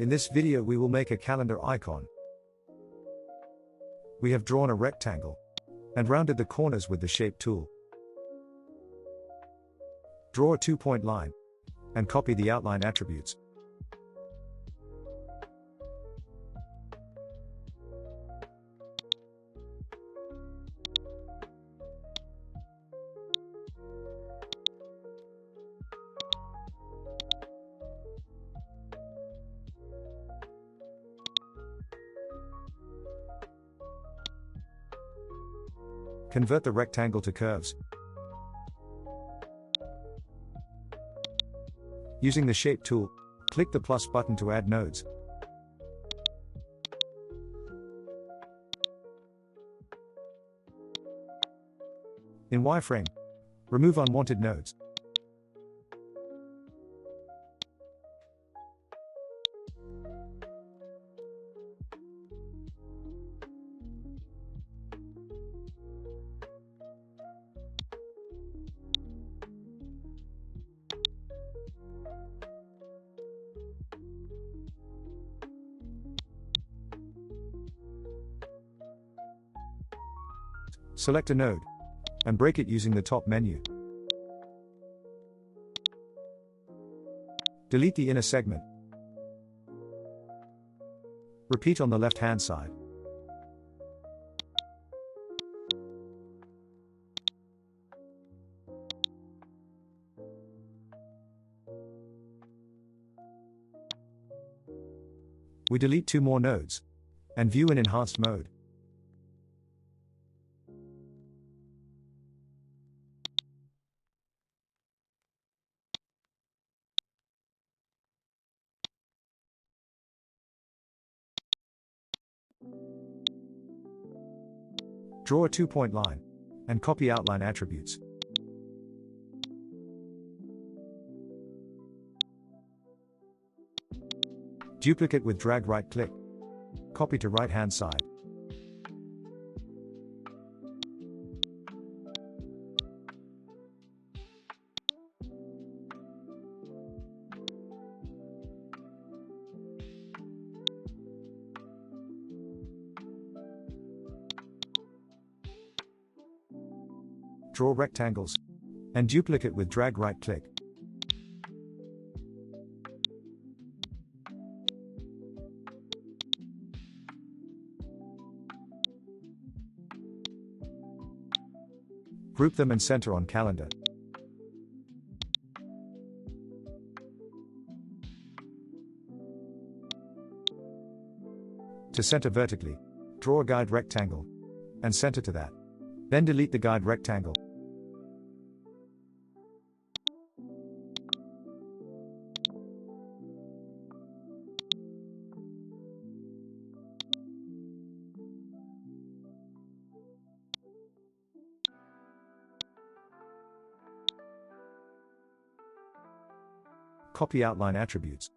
In this video we will make a calendar icon. We have drawn a rectangle and rounded the corners with the shape tool. Draw a 2-point line and copy the outline attributes. Convert the rectangle to curves. Using the Shape tool, click the plus button to add nodes. In wireframe, remove unwanted nodes. Select a node and break it using the top menu. Delete the inner segment. Repeat on the left-hand side. We delete 2 more nodes and view in enhanced mode. Draw a 2-point line and copy outline attributes. Duplicate with drag right-click. Copy to right-hand side. Draw rectangles and duplicate with drag right-click. Group them and center on calendar. To center vertically, draw a guide rectangle and center to that. Then delete the guide rectangle. Copy outline attributes.